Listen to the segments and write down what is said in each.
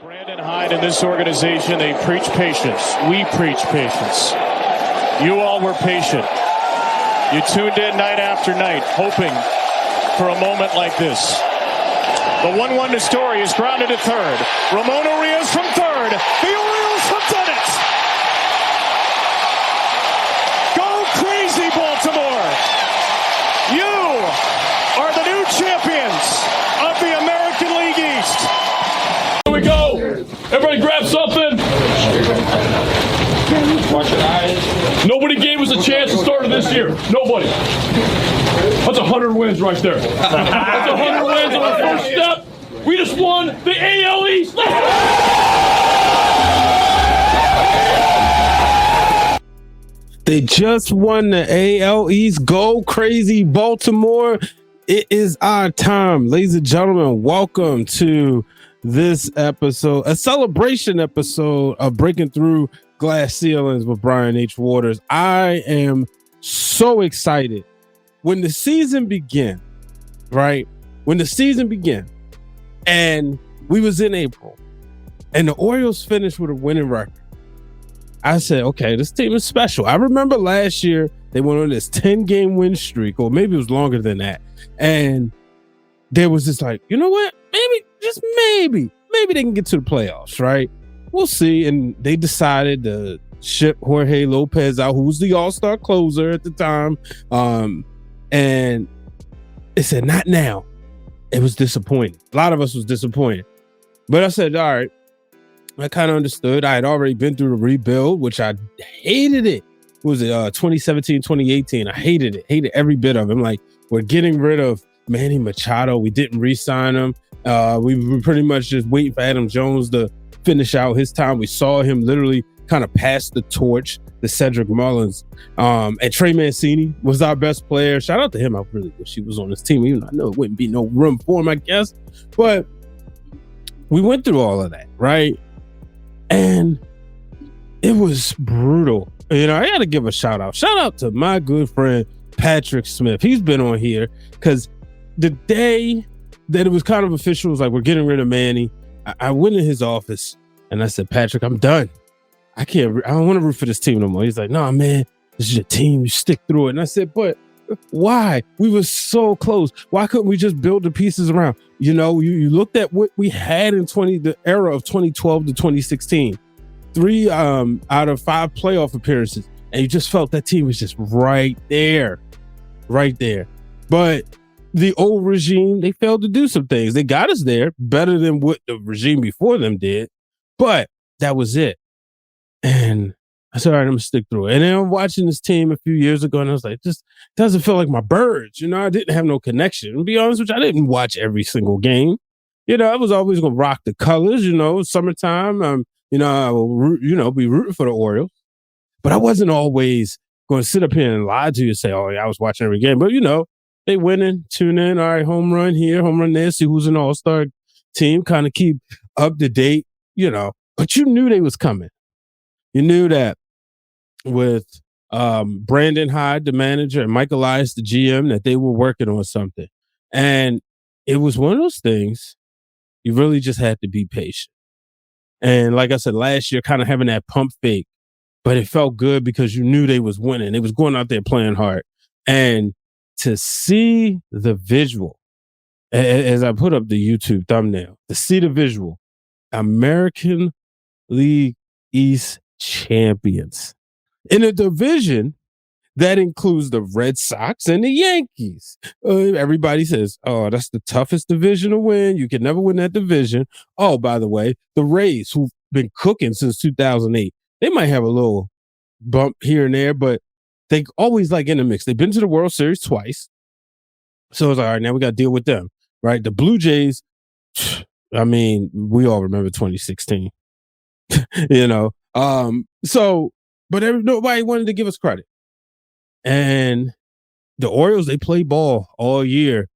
Brandon Hyde and this organization, they preach patience. We preach patience. You all were patient. You tuned in night after night, hoping for a moment like this. The 1-1 to Story is grounded at third. Ramon Urias from third. The Orioles have done it. Go crazy, Baltimore. You are the new champions of the American League East. Here we go. Everybody grab something. Watch your eyes. Nobody gave us a chance to start this year. Nobody. That's 100 wins right there. That's 100 wins on our first step. We just won the AL East. They just won the AL East. Go crazy, Baltimore. It is our time. Ladies and gentlemen, welcome to this episode, a celebration episode of Breaking Through Glass Ceilings with Brian H. Waters. I am so excited. When the season began, right? When the season began, and we was in April, and the Orioles finished with a winning record, I said, okay, this team is special. I remember last year they went on this 10-game win streak, or maybe it was longer than that. And there was this like, you know what? Maybe, just maybe they can get to the playoffs, right? We'll see. And they decided to ship Jorge Lopez out, who was the all-star closer at the time. And they said, not now. It was disappointing. A lot of us was disappointed. But I said, all right, I kind of understood. I had already been through the rebuild, which I hated it. What was it 2017, 2018? I hated it. Hated every bit of it. I'm like, we're getting rid of Manny Machado. We didn't re-sign him. We were pretty much just waiting for Adam Jones to finish out his time. We saw him literally kind of pass the torch to Cedric Mullins. And Trey Mancini was our best player. Shout out to him. I really wish he was on this team, even though I know it wouldn't be no room for him, I guess. But we went through all of that, right? And it was brutal. You know, I got to give a shout out. Shout out to my good friend, Patrick Smith. He's been on here because the day that it was kind of official, it was like, we're getting rid of Manny. I went in his office and I said, Patrick, I'm done. I don't want to root for this team no more. He's like, no, man, this is your team. You stick through it. And I said, but why? We were so close. Why couldn't we just build the pieces around? You know, you looked at what we had in the era of 2012 to 2016. 3 out of 5 playoff appearances. And you just felt that team was just right there. Right there. But the old regime, they failed to do some things. They got us there better than what the regime before them did. But that was it. And I said, all right, I'm going to stick through it. And then I'm watching this team a few years ago, and I was like, this doesn't feel like my Birds. You know, I didn't have no connection. To be honest with you, I didn't watch every single game. You know, I was always going to rock the colors, you know, summertime. You know, I will, be rooting for the Orioles. But I wasn't always going to sit up here and lie to you and say, oh, yeah, I was watching every game. But, you know, they winning, tune in, all right, home run here, home run there, see who's an all-star team, kind of keep up to date, you know. But you knew they was coming. You knew that with Brandon Hyde, the manager, and Mike Elias, the GM, that they were working on something. And it was one of those things you really just had to be patient. And like I said, last year, kind of having that pump fake, but it felt good because you knew they was winning. They was going out there playing hard. And to see the visual, as I put up the YouTube thumbnail, to see the visual, American League East champions in a division that includes the Red Sox and the Yankees. Everybody says, oh, that's the toughest division to win. You can never win that division. Oh, by the way, the Rays, who've been cooking since 2008, they might have a little bump here and there, but they always like in the mix. They've been to the World Series twice. So it's like, all right, now we got to deal with them, right? The Blue Jays, I mean, we all remember 2016, you know? But nobody wanted to give us credit. And the Orioles, they play ball all year.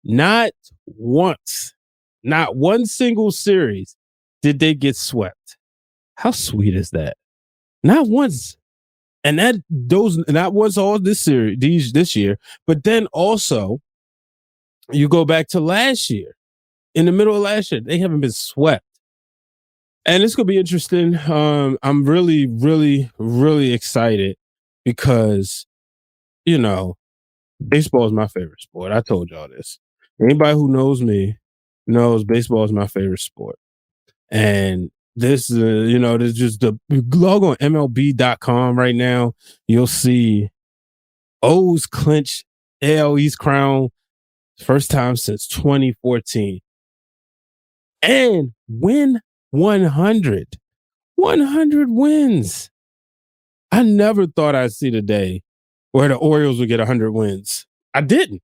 Not once, not one single series did they get swept. How sweet is that? Not once. And not once all this year, but then also you go back to last year. In the middle of last year, they haven't been swept. And it's gonna be interesting. I'm really, really, really excited because baseball is my favorite sport. I told y'all this. Anybody who knows me knows baseball is my favorite sport. And there's just the log on MLB.com right now. You'll see O's clinch AL East crown first time since 2014 and win 100. 100 wins. I never thought I'd see the day where the Orioles would get 100 wins. I didn't.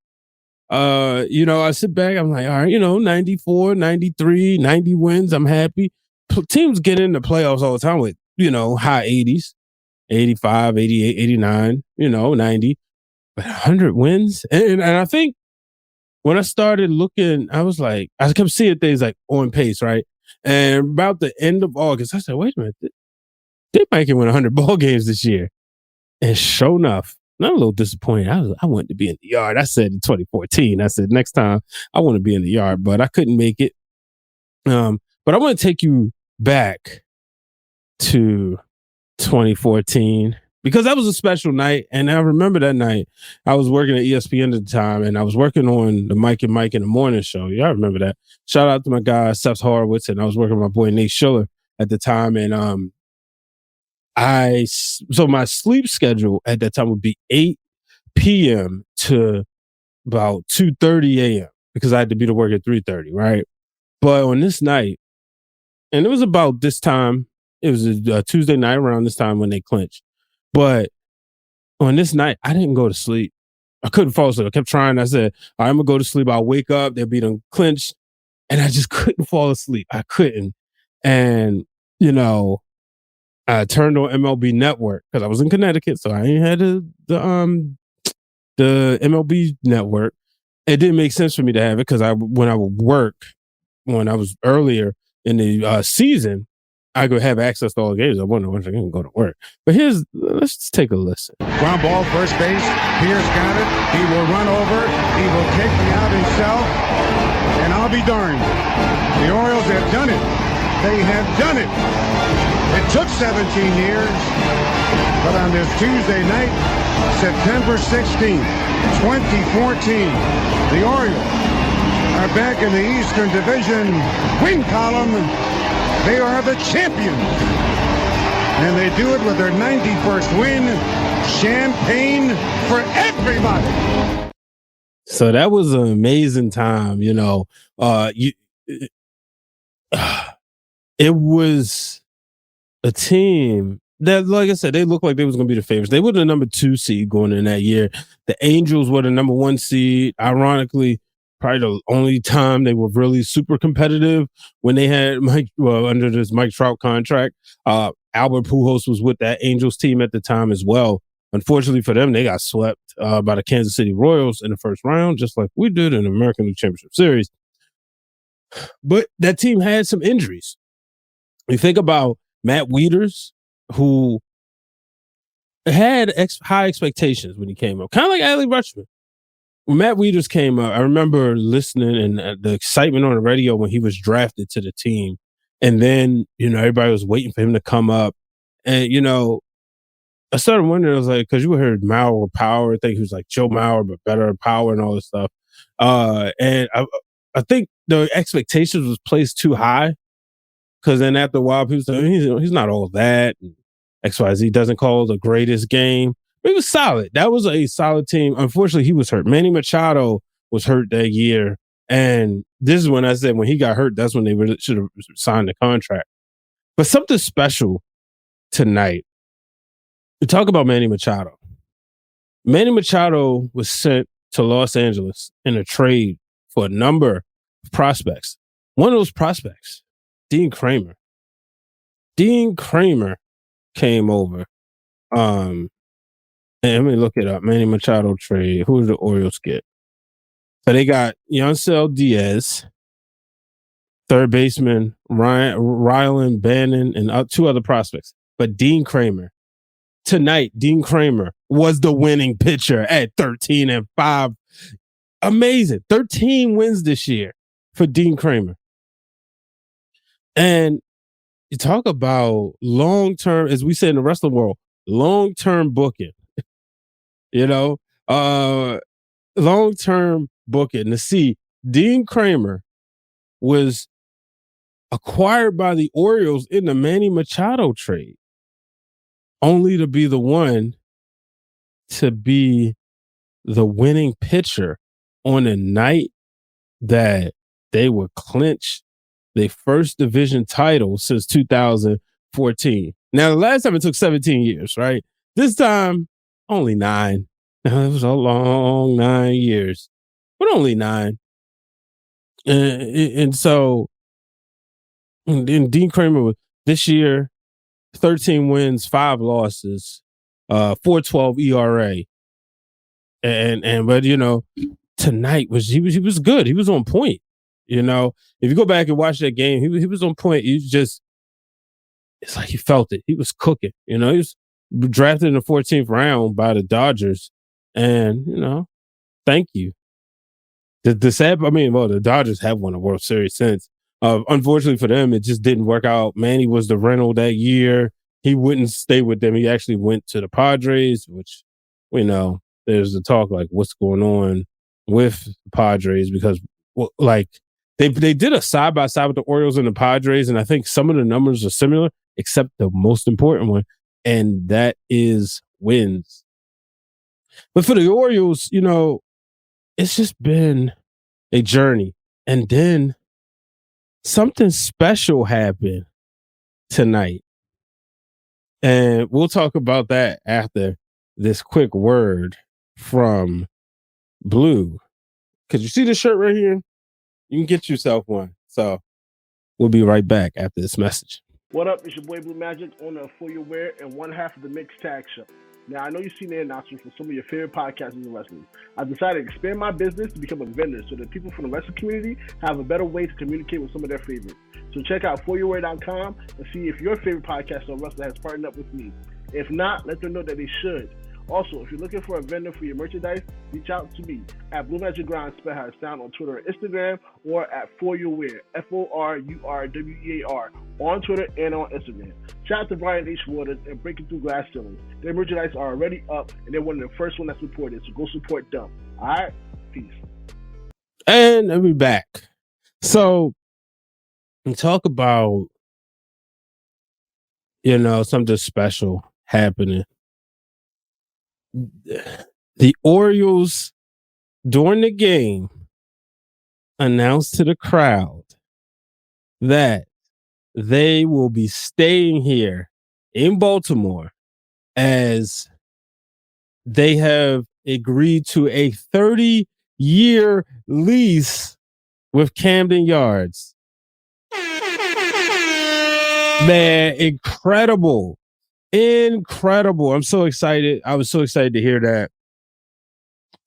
I sit back, I'm like, all right, 94, 93, 90 wins, I'm happy. Teams get into playoffs all the time with, high 80s, 85, 88, 89, 90. But 100 wins? And I think when I started looking, I was like, I kept seeing things like on pace, right? And about the end of August, I said, wait a minute, they might can win 100 ball games this year. And sure enough, I'm a little disappointed. I wanted to be in the yard. I said in 2014, I said next time I want to be in the yard, but I couldn't make it. But I want to take you back to 2014 because that was a special night. And I remember that night I was working at ESPN at the time and I was working on the Mike and Mike in the morning show. Y'all remember that. Shout out to my guy, Seth Horowitz. And I was working with my boy, Nate Schiller at the time. And, so my sleep schedule at that time would be 8 p.m. to about 2:30 a.m. because I had to be to work at 3:30, right? But on this night, and it was about this time, it was a Tuesday night around this time when they clinched. But on this night, I didn't go to sleep. I couldn't fall asleep. I kept trying. I said, I'm going to go to sleep. I'll wake up. They'll be done clinched. And I just couldn't fall asleep. I couldn't. And, I turned on MLB Network because I was in Connecticut, so I ain't had the MLB Network. It didn't make sense for me to have it because when I would work, when I was earlier in the season, I could have access to all the games. I wonder when I can go to work. But let's just take a listen. Ground ball, first base. Pierce got it. He will run over. He will take me out himself. And I'll be darned. The Orioles have done it. They have done it. It took 17 years, but on this Tuesday night, September 16th, 2014, the Orioles are back in the Eastern Division win column. They are the champions, and they do it with their 91st win. Champagne for everybody. So that was an amazing time, it was a team that, like I said, they looked like they was going to be the favorites. They were the number 2 seed going in that year. The Angels were the number 1 seed. Ironically, probably the only time they were really super competitive when they had under this Mike Trout contract. Albert Pujols was with that Angels team at the time as well. Unfortunately for them, they got swept by the Kansas City Royals in the first round, just like we did in the American League Championship Series. But that team had some injuries. You think about Matt Wieters, who had high expectations when he came up, kind of like Adley Rutschman. When Matt Wieters came up, I remember listening and the excitement on the radio when he was drafted to the team. And then, everybody was waiting for him to come up. And, I started wondering, I was like, because you heard Mauer Power, I think he was like Joe Mauer, but better Power and all this stuff. And I think the expectations was placed too high. Because then after a while, people say, he's not all that. And XYZ doesn't call the greatest game. But he was solid. That was a solid team. Unfortunately, he was hurt. Manny Machado was hurt that year. And this is when I said when he got hurt, that's when they really should have signed the contract. But something special tonight. We talk about Manny Machado. Manny Machado was sent to Los Angeles in a trade for a number of prospects. One of those prospects, Dean Kramer. Dean Kramer came over. And let me look it up. Manny Machado trade. Who did the Orioles get? So they got Yancel Diaz, third baseman Rylan Bannon, and 2 other prospects. But Dean Kramer. Tonight, Dean Kramer was the winning pitcher at 13-5. Amazing. 13 wins this year for Dean Kramer. And you talk about long-term, as we say in the wrestling world, long-term booking, you know, uh, long-term booking to see Dean Kramer was acquired by the Orioles in the Manny Machado trade, only to be the one to be the winning pitcher on a night that they would clinch their first division title since 2014. Now, the last time it took 17 years, right? This time, only 9. Now, it was a long 9 years, but only 9. And so, and Dean Kramer this year, 13 wins, 5 losses, 4.12 ERA. But tonight he was good. He was on point. If you go back and watch that game, he was on point. It's like he felt it. He was cooking. He was drafted in the 14th round by the Dodgers, and thank you. The Dodgers have won a World Series since. Unfortunately for them, it just didn't work out. Manny was the rental that year. He wouldn't stay with them. He actually went to the Padres, which we know there's the talk like what's going on with the Padres because they did a side by side with the Orioles and the Padres, and I think some of the numbers are similar, except the most important one, and that is wins. But for the Orioles, it's just been a journey. And then something special happened tonight. And we'll talk about that after this quick word from Blue. Because you see the shirt right here? You can get yourself one. So we'll be right back after this message. What up? It's your boy Blue Magic, owner of For Your Wear and one half of the Mixed Tag Show. Now, I know you've seen the announcements from some of your favorite podcasters in wrestling. I've decided to expand my business to become a vendor so that people from the wrestling community have a better way to communicate with some of their favorites. So check out foryourwear.com and see if your favorite podcaster or wrestler has partnered up with me. If not, let them know that they should. Also, if you're looking for a vendor for your merchandise, reach out to me at Blue Magic Grind, spell how it sound on Twitter or Instagram, or at For Your Wear, FORURWEAR, on Twitter and on Instagram. Shout out to Brian H. Waters and Breaking Through Glass Ceilings. Their merchandise are already up, and they're one of the first one that's reported, so go support them. All right? Peace. And we're back. So, we talk about, something special happening. The Orioles, during the game, announced to the crowd that they will be staying here in Baltimore as they have agreed to a 30-year lease with Camden Yards. Man, incredible. Incredible. I'm so excited. I was so excited to hear that.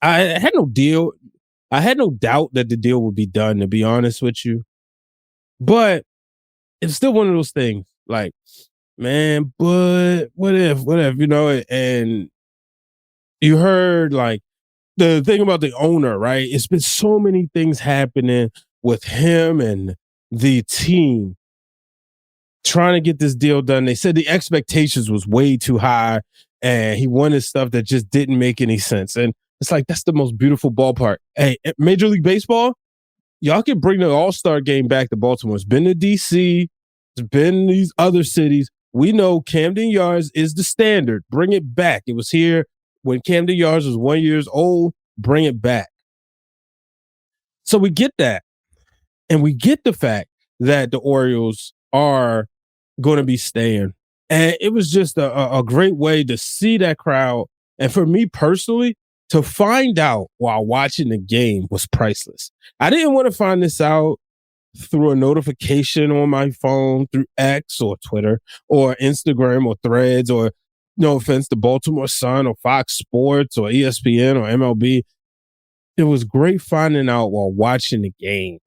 I had no deal. I had no doubt that the deal would be done, to be honest with you. But it's still one of those things like, man, but what if, and you heard like the thing about the owner, right? It's been so many things happening with him and the team trying to get this deal done. They said the expectations was way too high and he wanted stuff that just didn't make any sense. And it's like, that's the most beautiful ballpark. Hey, Major League Baseball, y'all can bring the All-Star game back to Baltimore. It's been to DC. It's been these other cities. We know Camden Yards is the standard. Bring it back. It was here when Camden Yards was 1 year old. Bring it back. So we get that. And we get the fact that the Orioles are going to be staying. And it was just a great way to see that crowd. And for me personally, to find out while watching the game was priceless. I didn't want to find this out through a notification on my phone, through X or Twitter or Instagram or Threads, or no offense to Baltimore Sun or Fox Sports or ESPN or MLB. It was great finding out while watching the game.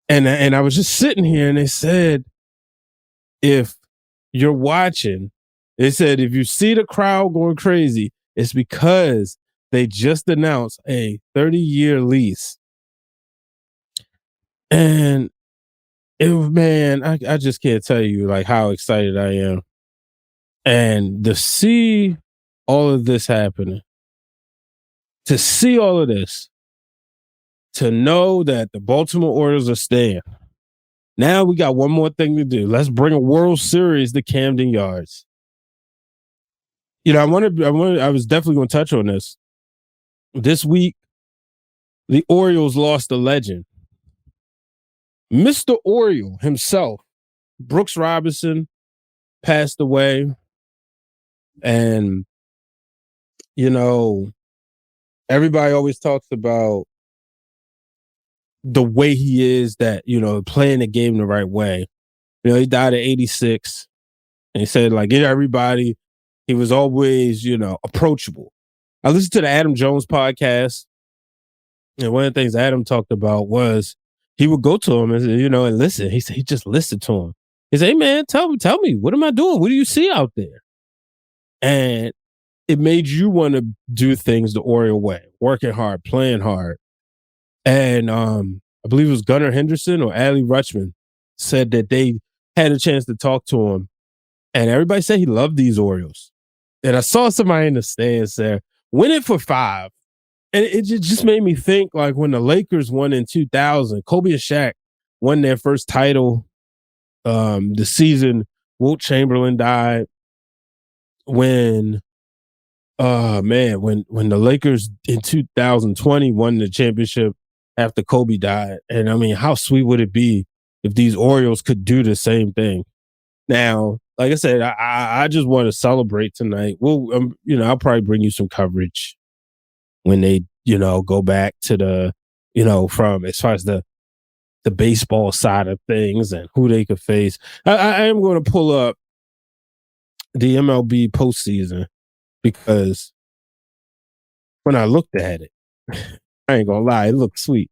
And I was just sitting here and they said, if you're watching, they said, if you see the crowd going crazy, it's because they just announced a 30-year lease. And Man, I just can't tell you like how excited I am. And to see all of this happening, to see all of this, to know that the Baltimore Orioles are staying. Now we got one more thing to do. Let's bring a World Series to Camden Yards. You know, I was definitely going to touch on this. This week, the Orioles lost a legend. Mr. Oriole himself, Brooks Robinson, passed away. And, you know, everybody always talks about the way he is, that, you know, playing the game the right way. You know, he died at 86. And he said, like, everybody, he was always, you know, approachable. I listened to the Adam Jones podcast. And one of the things Adam talked about was he would go to him and, you know, and listen. He said he just listened to him. He said, hey, man, tell me, what am I doing? What do you see out there? And it made you want to do things the Oriole way, working hard, playing hard. And I believe it was Gunnar Henderson or Adley Rutschman said that they had a chance to talk to him. And everybody said he loved these Orioles. And I saw somebody in the stands there, win it for 5. And it just made me think, like, when the Lakers won in 2000, Kobe and Shaq won their first title. The season Wilt Chamberlain died. When the Lakers in 2020 won the championship after Kobe died. And I mean, how sweet would it be if these Orioles could do the same thing? Now, like I said, I just want to celebrate tonight. Well, you know, I'll probably bring you some coverage when they, you know, go back to the, you know, from as far as the baseball side of things and who they could face. I am going to pull up the MLB postseason because when I looked at it, I ain't gonna lie, it looked sweet.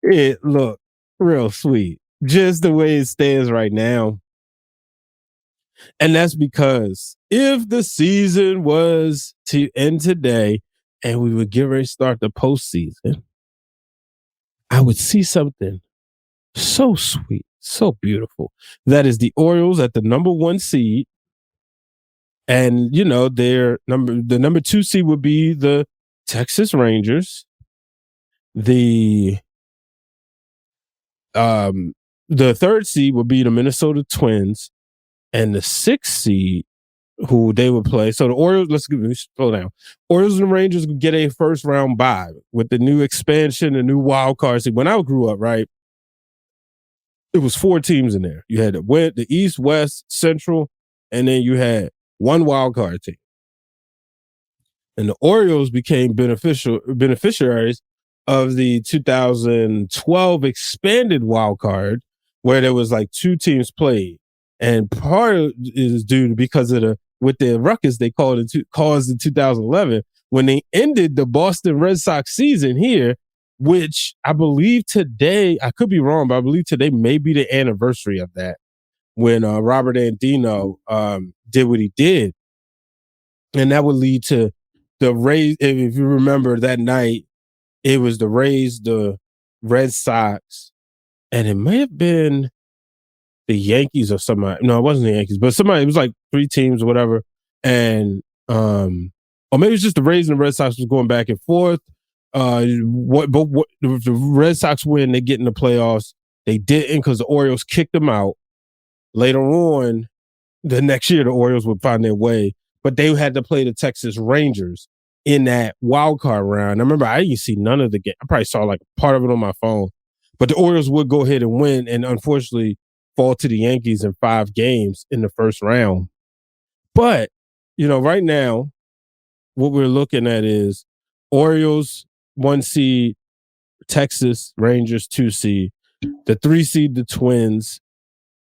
It looked real sweet. Just the way it stands right now. And that's because if the season was to end today and we would get ready to start the postseason, I would see something so sweet, so beautiful. That is the Orioles at the number 1 seed. And, you know, the number 2 seed would be the Texas Rangers. The 3rd seed would be the Minnesota Twins. And the 6th seed, who they would play. So the Orioles, let's slow down. Orioles and Rangers would get a first round bye with the new expansion, the new wild card. See, when I grew up, right, it was 4 teams in there. You had the East, West, Central, and then you had one wild card team. And the Orioles became beneficiaries of the 2012 expanded wild card, where there was like 2 teams played. And part is due to because of with the ruckus they caused in 2011 when they ended the Boston Red Sox season here, which I believe today, I could be wrong, but I believe today may be the anniversary of that, when Robert Andino did what he did. And that would lead to the Rays. If you remember that night, it was the Rays, the Red Sox, and it may have been the Yankees or somebody. No, it wasn't the Yankees, but somebody. It was like 3 teams or whatever, and or maybe it's just the Rays and the Red Sox was going back and forth. The Red Sox win, they get in the playoffs. They didn't because the Orioles kicked them out. Later on, the next year, the Orioles would find their way, but they had to play the Texas Rangers in that wild card round. I remember I didn't see none of the game. I probably saw like part of it on my phone, but the Orioles would go ahead and win, and unfortunately fall to the Yankees in 5 games in the first round. But, you know, right now, what we're looking at is Orioles 1 seed, Texas Rangers 2 seed, the 3 seed, the Twins,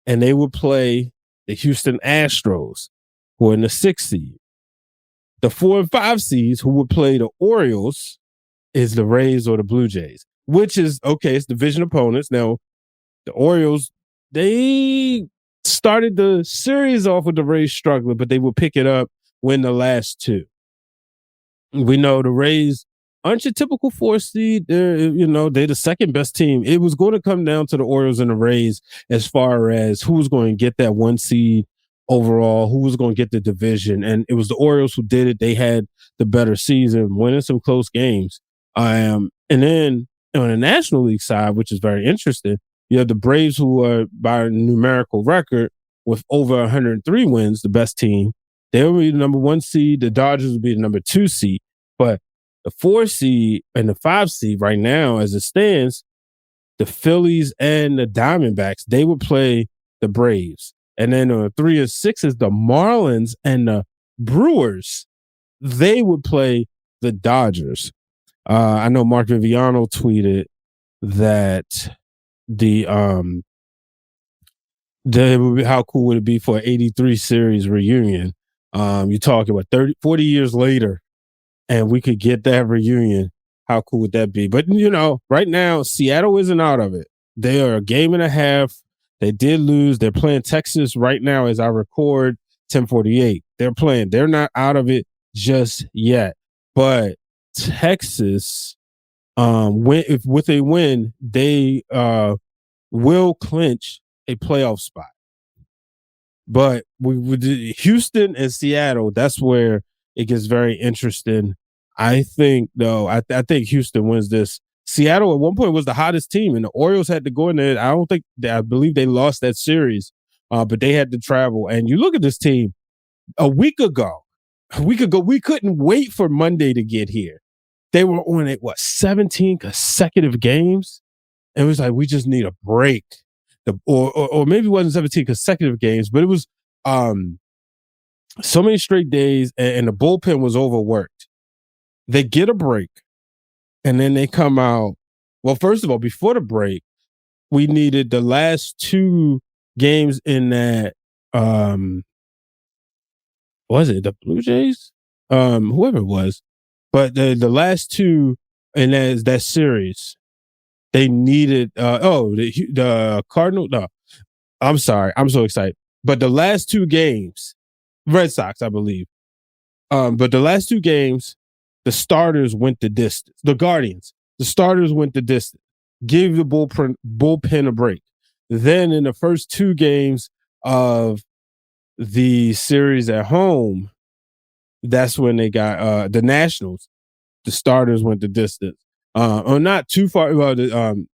and they would play the Houston Astros, who are in the 6th seed. The 4 and 5 seeds who would play the Orioles is the Rays or the Blue Jays, which is, okay, it's division opponents. Now, the Orioles, they started the series off with the Rays struggling, but they would pick it up, win the last 2. We know the Rays aren't your typical 4 seed. They're the second best team. It was going to come down to the Orioles and the Rays as far as who was going to get that 1 seed overall, who was going to get the division. And it was the Orioles who did it. They had the better season, winning some close games. And then on the National League side, which is very interesting, you have the Braves, who are by a numerical record with over 103 wins, the best team. They will be the number 1 seed. The Dodgers will be the number 2 seed. But the 4 seed and the 5 seed right now, as it stands, the Phillies and the Diamondbacks, they would play the Braves. And then 3 and 6 is the Marlins and the Brewers. They would play the Dodgers. I know Mark Viviano tweeted that how cool would it be for an 83 series reunion? You're talking about 40 years later, and we could get that reunion. How cool would that be? But, right now, Seattle isn't out of it. They are a game and a half. They did lose. They're playing Texas right now as I record, 10:48. They're playing. They're not out of it just yet. But Texas, with a win, they will clinch a playoff spot. But we Houston and Seattle, that's where it gets very interesting. I think, though, I think Houston wins this. Seattle at one point was the hottest team, and the Orioles had to go in there. I believe they lost that series, but they had to travel. And you look at this team a week ago, we couldn't wait for Monday to get here. They were on 17 consecutive games. It was like, we just need a break. Or maybe it wasn't 17 consecutive games, but it was so many straight days, and the bullpen was overworked. They get a break, and then they come out. Well, first of all, before the break, we needed the last 2 games in that. Was it the Blue Jays? Whoever it was, but the last 2 in that series, they needed. The Cardinal. No, I'm sorry. I'm so excited. But the last 2 games, Red Sox, I believe. But the last 2 games, the starters went the distance. The Guardians, the starters went the distance. Give the bullpen a break. Then in the first 2 games of the series at home, that's when they got the Nationals. The starters went the distance. Not too far.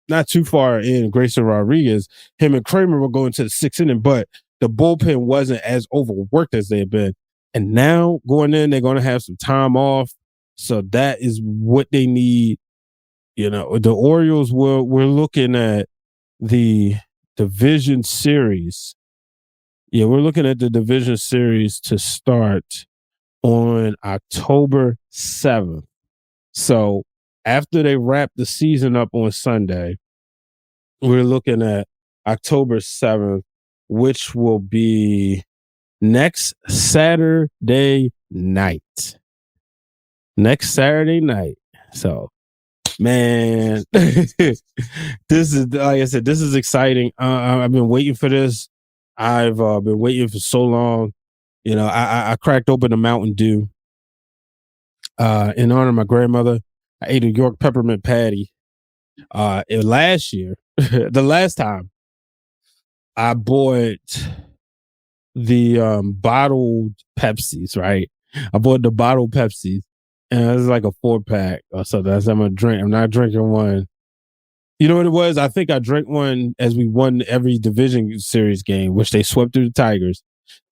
Not too far in. Grayson Rodriguez, him and Kramer were going to the 6th inning, but the bullpen wasn't as overworked as they had been. And now going in, they're going to have some time off. So that is what they need. The Orioles we're looking at the division series. Yeah, we're looking at the division series to start on October 7th. So after they wrap the season up on Sunday, we're looking at October 7th, which will be next Saturday night. So, man, this is, like I said, this is exciting. I've been waiting for this. I've been waiting for so long. I cracked open a Mountain Dew in honor of my grandmother. I ate a York peppermint patty. Last year, the last time I bought the bottled Pepsis, right? I bought the bottled Pepsis, and it was like a 4-pack or something. That's what I'm gonna drink. I'm not drinking one. You know what it was? I think I drank one as we won every division series game, which they swept through the Tigers.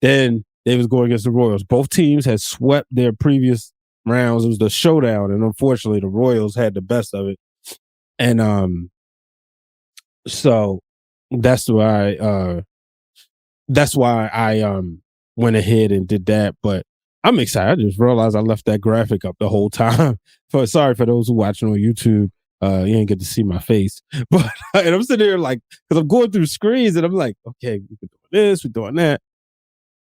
Then they was going against the Royals. Both teams had swept their previous rounds. It was the showdown, and unfortunately, the Royals had the best of it. And so that's why I went ahead and did that. But I'm excited. I just realized I left that graphic up the whole time. Sorry for those who watching on YouTube. You ain't get to see my face, but and I'm sitting there like, because I'm going through screens and I'm like, okay, we're doing this, we're doing that.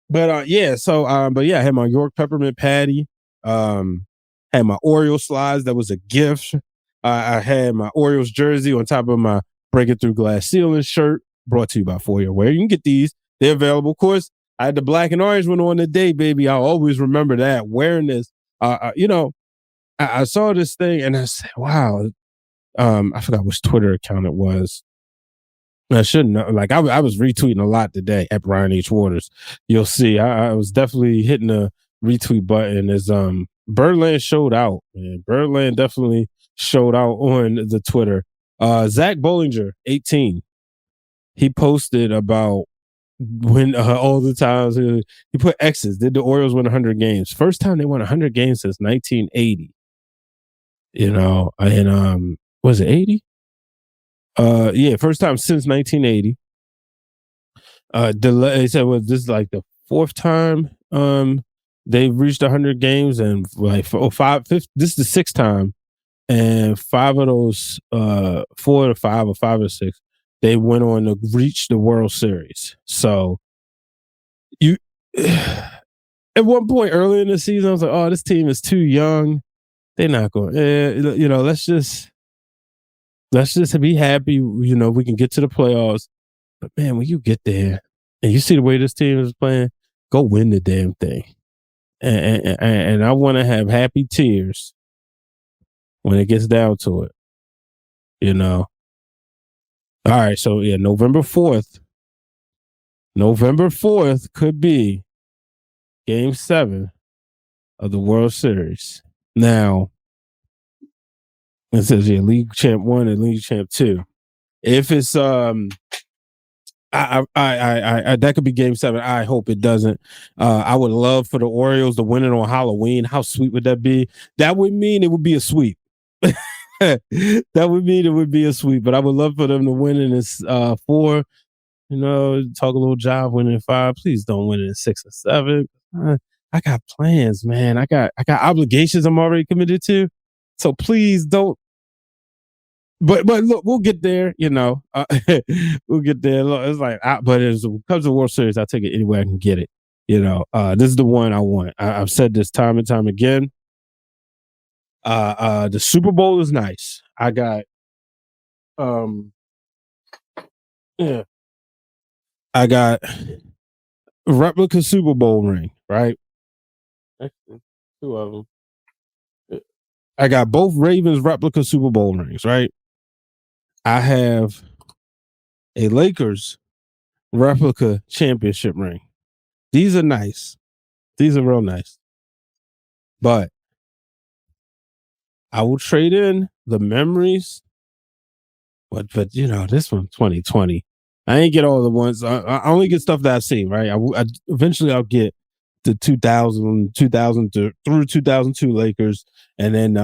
But yeah, so but yeah, I had my York peppermint patty, had my Orioles slides, that was a gift. I had my Orioles jersey on top of my Breaking Through Glass Ceiling shirt, brought to you by For Your Wear. You can get these; they're available. Of course, I had the black and orange one on the day, baby. I'll always remember that, wearing this. I saw this thing and I said, wow. I forgot which Twitter account it was. I shouldn't know. Like I was retweeting a lot today at Brian H. Waters. You'll see. I was definitely hitting the retweet button as Birdland showed out. Man. Birdland definitely showed out on the Twitter. Zach Bollinger, 18. He posted about when all the times he put X's. Did the Orioles win 100 games? First time they won 100 games since 1980. And was it 80? Yeah, first time since 1980. They said, well, this is like the fourth time they've reached 100 games, and like this is the sixth time, and five of those, 4 to 5 or 5 or 6, they went on to reach the World Series. So you, at one point earlier in the season, I was like, oh, this team is too young. They're not going. Let's just be happy. We can get to the playoffs. But man, when you get there and you see the way this team is playing, go win the damn thing. And I want to have happy tears when it gets down to it. All right, so yeah, November 4th could be Game 7 of the World Series. Now, it says League Champ 1 and League Champ 2. If it's that could be Game 7. I hope it doesn't. I would love for the Orioles to win it on Halloween. How sweet would that be? That would mean it would be a sweep. That would mean it would be a sweep. But I would love for them to win in this 4. Talk a little job winning in 5. Please don't win it in 6 or 7. I got plans, man. I got obligations I'm already committed to. So please don't. But look, we'll get there. We'll get there. It's like, but as it comes to the World Series, I'll take it anywhere I can get it. This is the one I want. I've said this time and time again. The Super Bowl is nice. I got, I got a replica Super Bowl ring, right? Actually, 2 of them. I got both Ravens replica Super Bowl rings, right? I have a Lakers replica championship ring. These are nice. These are real nice. But I will trade in the memories. But this one, 2020. I ain't get all the ones. I only get stuff that I've seen, right? Eventually I'll get the 2000 through 2002 Lakers, and then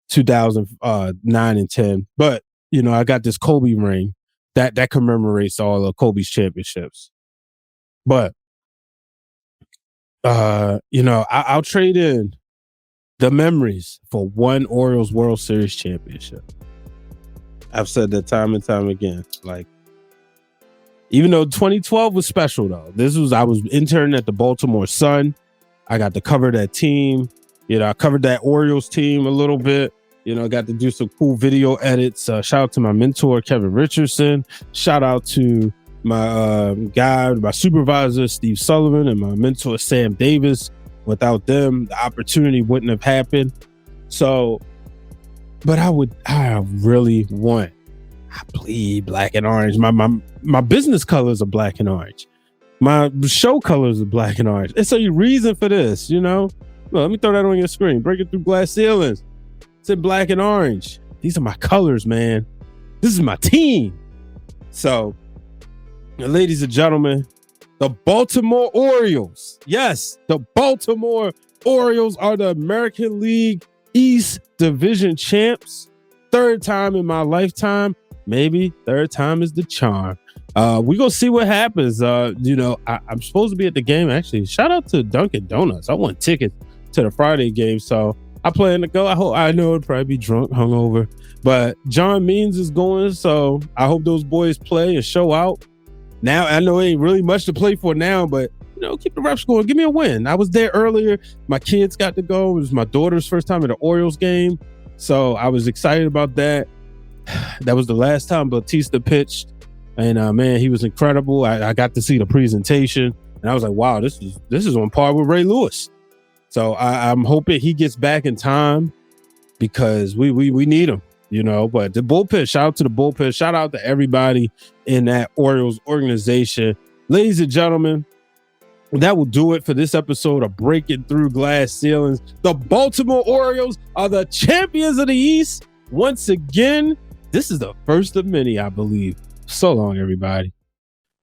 2009 and 10. But I got this Kobe ring that commemorates all of Kobe's championships. But I'll trade in the memories for one Orioles World Series championship. I've said that time and time again. Like, even though 2012 was special, though, I was interning at the Baltimore Sun. I got to cover that team. I covered that Orioles team a little bit. I got to do some cool video edits. Shout out to my mentor, Kevin Richardson. Shout out to my my supervisor, Steve Sullivan, and my mentor, Sam Davis. Without them, the opportunity wouldn't have happened. So, but I really want, I bleed black and orange. My business colors are black and orange. My show colors are black and orange. It's a reason for this, Well, let me throw that on your screen. Breaking through glass ceilings. It's in black and orange. These are my colors, man. This is my team. So, ladies and gentlemen, the Baltimore Orioles. Yes, the Baltimore Orioles are the American League East Division champs. 3rd time in my lifetime. Maybe 3rd time is the charm. We're going to see what happens. I'm supposed to be at the game. Actually, shout out to Dunkin' Donuts. I want tickets to the Friday game, so I plan to go. I know it'll probably be drunk, hungover, but John Means is going, so I hope those boys play and show out. Now, I know it ain't really much to play for now, but keep the reps going. Give me a win. I was there earlier. My kids got to go. It was my daughter's first time at an Orioles game, so I was excited about that. That was the last time Bautista pitched, and man, he was incredible. I got to see the presentation, and I was like, wow, this is on par with Ray Lewis. So I'm hoping he gets back in time because we need him, you know. But the bullpen, shout out to the bullpen, shout out to everybody in that Orioles organization. Ladies and gentlemen, that will do it for this episode of Breaking Through Glass Ceilings. The Baltimore Orioles are the champions of the East. Once again, this is the first of many, I believe. So long, everybody.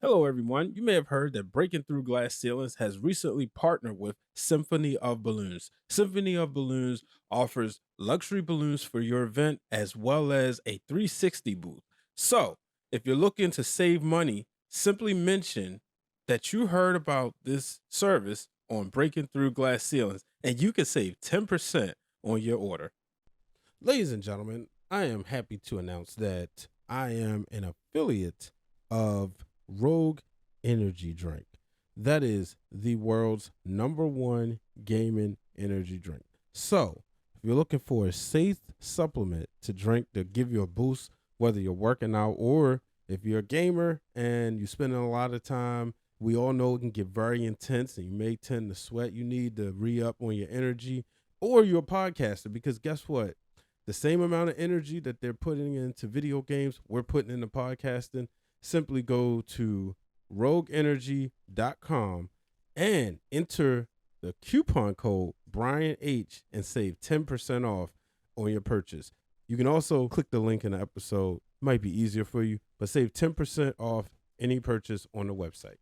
Hello, everyone. You may have heard that Breaking Through Glass Ceilings has recently partnered with Symphony of Balloons. Symphony of Balloons offers luxury balloons for your event as well as a 360 booth. So, if you're looking to save money, simply mention that you heard about this service on Breaking Through Glass Ceilings, and you can save 10% on your order. Ladies and gentlemen, I am happy to announce that I am an affiliate of Rogue Energy Drink. That is the world's #1 gaming energy drink. So, if you're looking for a safe supplement to drink to give you a boost, whether you're working out or if you're a gamer and you're spending a lot of time, we all know it can get very intense and you may tend to sweat. You need to re-up on your energy, or you're a podcaster, because guess what? The same amount of energy that they're putting into video games, we're putting into podcasting. Simply go to rogueenergy.com and enter the coupon code BrianH and save 10% off on your purchase. You can also click the link in the episode. Might be easier for you, but save 10% off any purchase on the website.